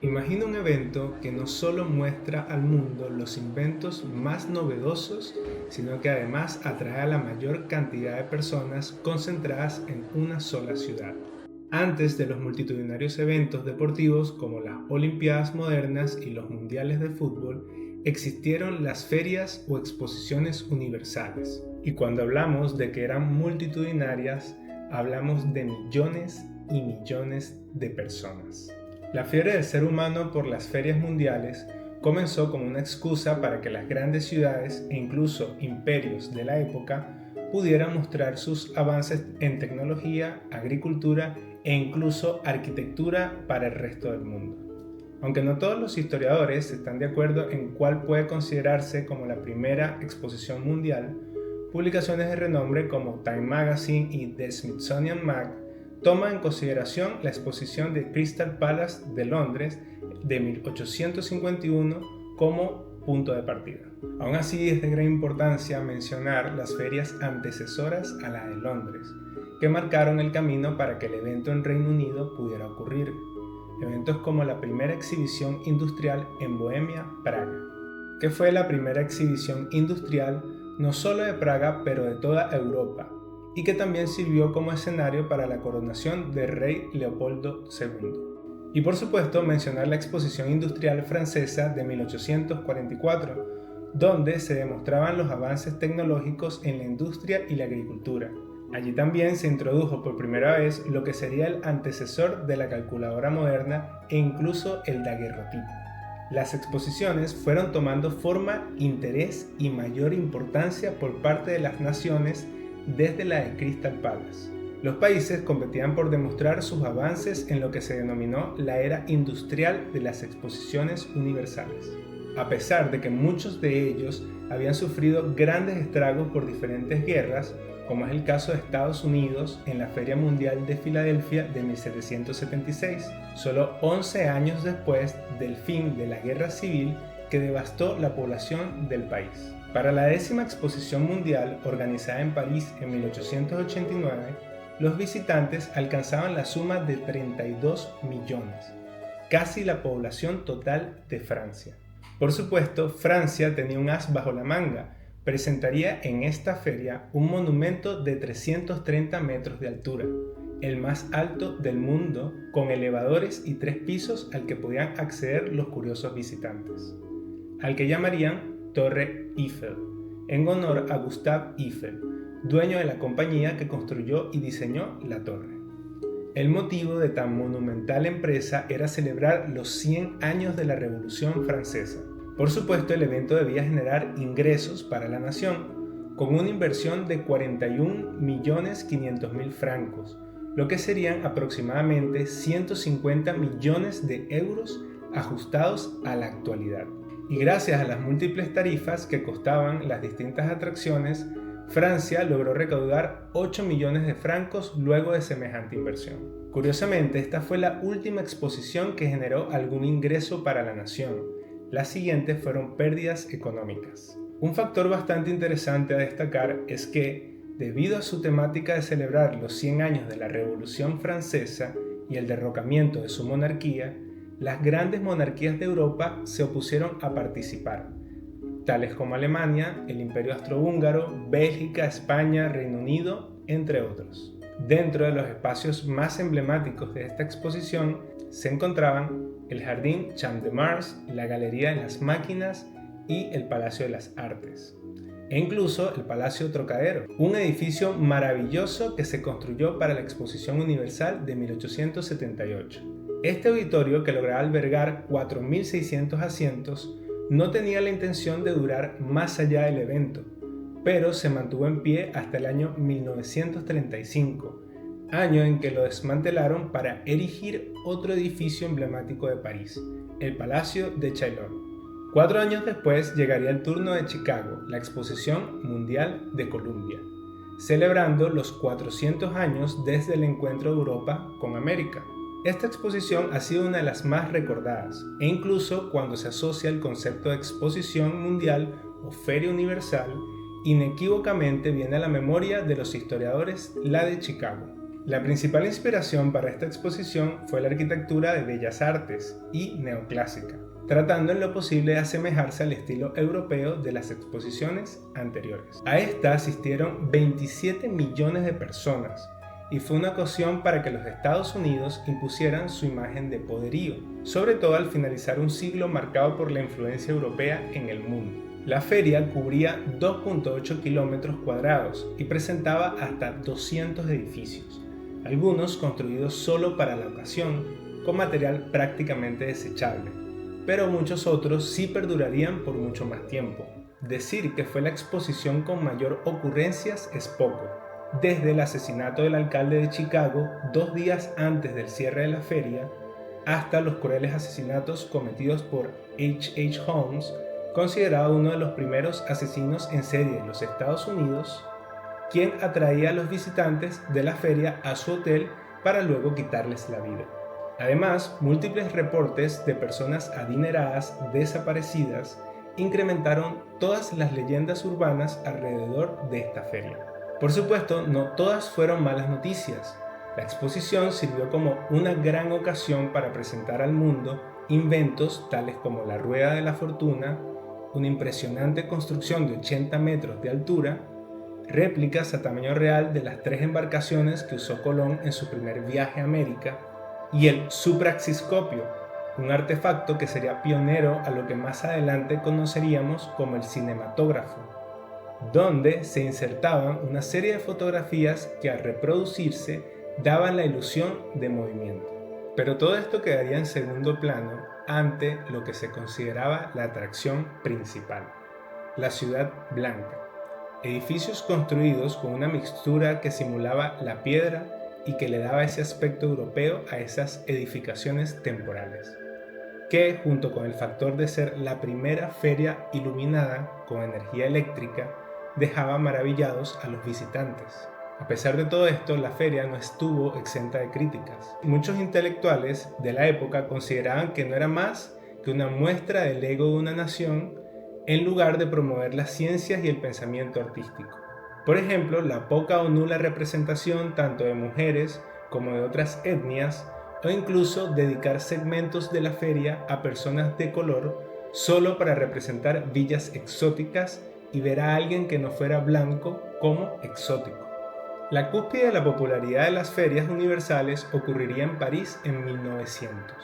Imagina un evento que no solo muestra al mundo los inventos más novedosos, sino que además atrae a la mayor cantidad de personas concentradas en una sola ciudad. Antes de los multitudinarios eventos deportivos como las Olimpiadas modernas y los Mundiales de fútbol, existieron las ferias o exposiciones universales. Y cuando hablamos de que eran multitudinarias, hablamos de millones y millones de personas. La fiebre del ser humano por las ferias mundiales comenzó como una excusa para que las grandes ciudades e incluso imperios de la época pudieran mostrar sus avances en tecnología, agricultura e incluso arquitectura para el resto del mundo. Aunque no todos los historiadores están de acuerdo en cuál puede considerarse como la primera exposición mundial, publicaciones de renombre como Time Magazine y The Smithsonian Mag toma en consideración la exposición de Crystal Palace de Londres de 1851 como punto de partida. Aún así, es de gran importancia mencionar las ferias antecesoras a la de Londres, que marcaron el camino para que el evento en Reino Unido pudiera ocurrir. Eventos como la primera exhibición industrial en Bohemia, Praga, que fue la primera exhibición industrial no solo de Praga, pero de toda Europa, y que también sirvió como escenario para la coronación del rey Leopoldo II. Y por supuesto mencionar la Exposición Industrial Francesa de 1844, donde se demostraban los avances tecnológicos en la industria y la agricultura. Allí también se introdujo por primera vez lo que sería el antecesor de la calculadora moderna e incluso el daguerrotipo. Las exposiciones fueron tomando forma, interés y mayor importancia por parte de las naciones desde la de Crystal Palace. Los países competían por demostrar sus avances en lo que se denominó la era industrial de las exposiciones universales. A pesar de que muchos de ellos habían sufrido grandes estragos por diferentes guerras, como es el caso de Estados Unidos en la Feria Mundial de Filadelfia de 1776, solo 11 años después del fin de la Guerra Civil que devastó la población del país. Para la 10ª Exposición Mundial, organizada en París en 1889, los visitantes alcanzaban la suma de 32 millones, casi la población total de Francia. Por supuesto, Francia tenía un as bajo la manga. Presentaría en esta feria un monumento de 330 metros de altura, el más alto del mundo, con elevadores y 3 pisos al que podían acceder los curiosos visitantes, al que llamarían Torre Eiffel, en honor a Gustave Eiffel, dueño de la compañía que construyó y diseñó la torre. El motivo de tan monumental empresa era celebrar los 100 años de la Revolución Francesa. Por supuesto, el evento debía generar ingresos para la nación, con una inversión de 41.500.000 francos, lo que serían aproximadamente 150 millones de euros ajustados a la actualidad. Y gracias a las múltiples tarifas que costaban las distintas atracciones, Francia logró recaudar 8 millones de francos luego de semejante inversión. Curiosamente, esta fue la última exposición que generó algún ingreso para la nación. Las siguientes fueron pérdidas económicas. Un factor bastante interesante a destacar es que, debido a su temática de celebrar los 100 años de la Revolución Francesa y el derrocamiento de su monarquía, las grandes monarquías de Europa se opusieron a participar, tales como Alemania, el Imperio Austrohúngaro, Bélgica, España, Reino Unido, entre otros. Dentro de los espacios más emblemáticos de esta exposición se encontraban el Jardín Champ de Mars, la Galería de las Máquinas y el Palacio de las Artes, e incluso el Palacio Trocadero, un edificio maravilloso que se construyó para la Exposición Universal de 1878. Este auditorio, que lograba albergar 4.600 asientos, no tenía la intención de durar más allá del evento, pero se mantuvo en pie hasta el año 1935, año en que lo desmantelaron para erigir otro edificio emblemático de París, el Palacio de Chaillot. 4 años después llegaría el turno de Chicago, la Exposición Mundial de Columbia, celebrando los 400 años desde el encuentro de Europa con América. Esta exposición ha sido una de las más recordadas, e incluso cuando se asocia el concepto de exposición mundial o feria universal, inequívocamente viene a la memoria de los historiadores la de Chicago. La principal inspiración para esta exposición fue la arquitectura de Bellas Artes y neoclásica, tratando en lo posible de asemejarse al estilo europeo de las exposiciones anteriores. A esta asistieron 27 millones de personas y fue una ocasión para que los Estados Unidos impusieran su imagen de poderío, sobre todo al finalizar un siglo marcado por la influencia europea en el mundo. La feria cubría 2.8 kilómetros cuadrados y presentaba hasta 200 edificios, algunos construidos solo para la ocasión, con material prácticamente desechable, pero muchos otros sí perdurarían por mucho más tiempo. Decir que fue la exposición con mayor ocurrencias es poco. Desde el asesinato del alcalde de Chicago 2 días antes del cierre de la feria, hasta los crueles asesinatos cometidos por H.H. Holmes, considerado uno de los primeros asesinos en serie de los Estados Unidos, quien atraía a los visitantes de la feria a su hotel para luego quitarles la vida. Además, múltiples reportes de personas adineradas desaparecidas incrementaron todas las leyendas urbanas alrededor de esta feria. Por supuesto, no todas fueron malas noticias. La exposición sirvió como una gran ocasión para presentar al mundo inventos tales como la Rueda de la Fortuna, una impresionante construcción de 80 metros de altura, réplicas a tamaño real de las 3 embarcaciones que usó Colón en su primer viaje a América, y el supraxiscopio, un artefacto que sería pionero a lo que más adelante conoceríamos como el cinematógrafo, donde se insertaban una serie de fotografías que al reproducirse daban la ilusión de movimiento. Pero todo esto quedaría en segundo plano ante lo que se consideraba la atracción principal, la Ciudad Blanca. Edificios construidos con una mixtura que simulaba la piedra y que le daba ese aspecto europeo a esas edificaciones temporales, que junto con el factor de ser la primera feria iluminada con energía eléctrica, dejaba maravillados a los visitantes. A pesar de todo esto, la feria no estuvo exenta de críticas. Muchos intelectuales de la época consideraban que no era más que una muestra del ego de una nación en lugar de promover las ciencias y el pensamiento artístico. Por ejemplo, la poca o nula representación tanto de mujeres como de otras etnias, o incluso dedicar segmentos de la feria a personas de color solo para representar villas exóticas y ver a alguien que no fuera blanco como exótico. La cúspide de la popularidad de las ferias universales ocurriría en París en 1900.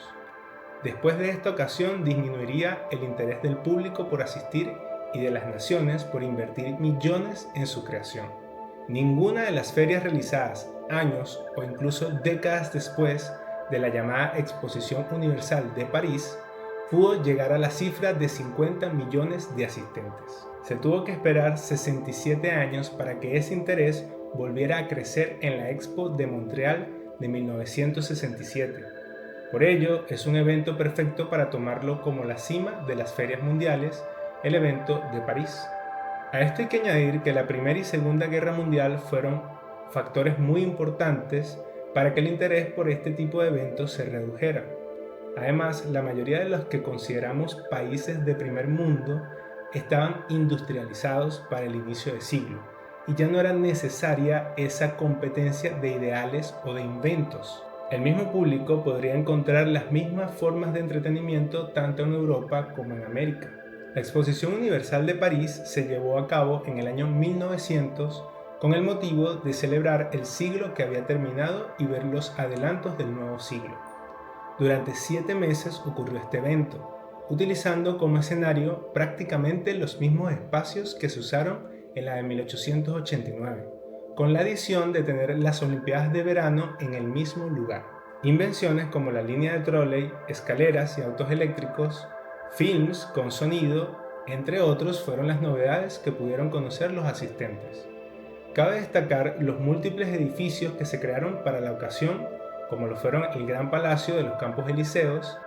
Después de esta ocasión disminuiría el interés del público por asistir y de las naciones por invertir millones en su creación. Ninguna de las ferias realizadas años o incluso décadas después de la llamada Exposición Universal de París pudo llegar a la cifra de 50 millones de asistentes. Se tuvo que esperar 67 años para que ese interés volviera a crecer en la Expo de Montreal de 1967. Por ello, es un evento perfecto para tomarlo como la cima de las ferias mundiales, el evento de París. A esto hay que añadir que la Primera y Segunda Guerra Mundial fueron factores muy importantes para que el interés por este tipo de eventos se redujera. Además, la mayoría de los que consideramos países de primer mundo estaban industrializados para el inicio del siglo y ya no era necesaria esa competencia de ideales o de inventos. El mismo público podría encontrar las mismas formas de entretenimiento tanto en Europa como en América. La Exposición Universal de París se llevó a cabo en el año 1900 con el motivo de celebrar el siglo que había terminado y ver los adelantos del nuevo siglo. Durante 7 meses ocurrió este evento, utilizando como escenario prácticamente los mismos espacios que se usaron en la de 1889, con la adición de tener las Olimpiadas de verano en el mismo lugar. Invenciones como la línea de tróley, escaleras y autos eléctricos, films con sonido, entre otros, fueron las novedades que pudieron conocer los asistentes. Cabe destacar los múltiples edificios que se crearon para la ocasión, como lo fueron el Gran Palacio de los Campos Elíseos,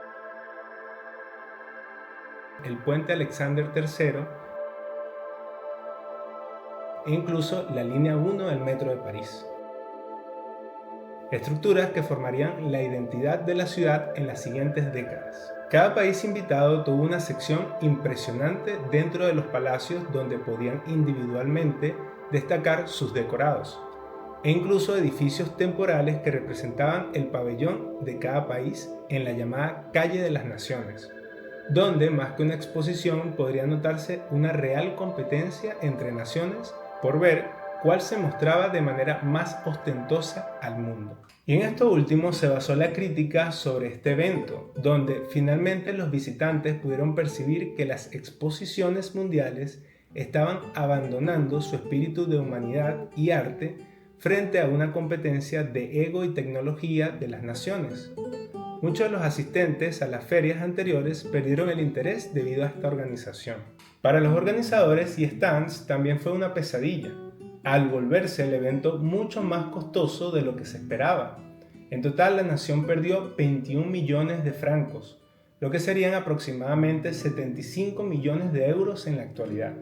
el Puente Alexander III e incluso la línea 1 del metro de París. Estructuras que formarían la identidad de la ciudad en las siguientes décadas. Cada país invitado tuvo una sección impresionante dentro de los palacios donde podían individualmente destacar sus decorados. e incluso edificios temporales que representaban el pabellón de cada país en la llamada Calle de las Naciones, donde más que una exposición podría notarse una real competencia entre naciones por ver cuál se mostraba de manera más ostentosa al mundo. Y en esto último se basó la crítica sobre este evento, donde finalmente los visitantes pudieron percibir que las exposiciones mundiales estaban abandonando su espíritu de humanidad y arte frente a una competencia de ego y tecnología de las naciones. Muchos de los asistentes a las ferias anteriores perdieron el interés debido a esta organización. Para los organizadores y stands también fue una pesadilla, al volverse el evento mucho más costoso de lo que se esperaba. En total, la nación perdió 21 millones de francos, lo que serían aproximadamente 75 millones de euros en la actualidad.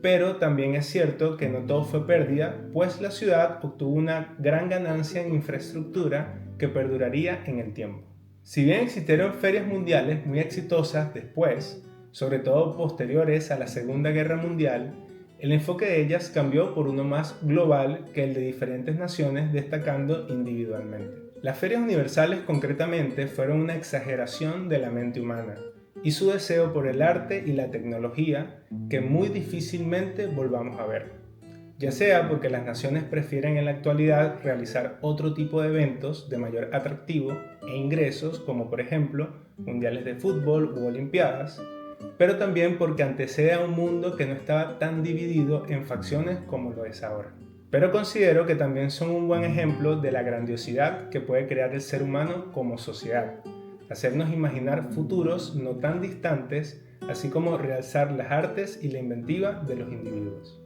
Pero también es cierto que no todo fue pérdida, pues la ciudad obtuvo una gran ganancia en infraestructura que perduraría en el tiempo. Si bien existieron ferias mundiales muy exitosas después, sobre todo posteriores a la Segunda Guerra Mundial, el enfoque de ellas cambió por uno más global que el de diferentes naciones destacando individualmente. Las ferias universales concretamente fueron una exageración de la mente humana y su deseo por el arte y la tecnología que muy difícilmente volvamos a ver. Ya sea porque las naciones prefieren en la actualidad realizar otro tipo de eventos de mayor atractivo e ingresos, como por ejemplo mundiales de fútbol u olimpiadas, pero también porque antecede a un mundo que no estaba tan dividido en facciones como lo es ahora. Pero considero que también son un buen ejemplo de la grandiosidad que puede crear el ser humano como sociedad, hacernos imaginar futuros no tan distantes, así como realzar las artes y la inventiva de los individuos.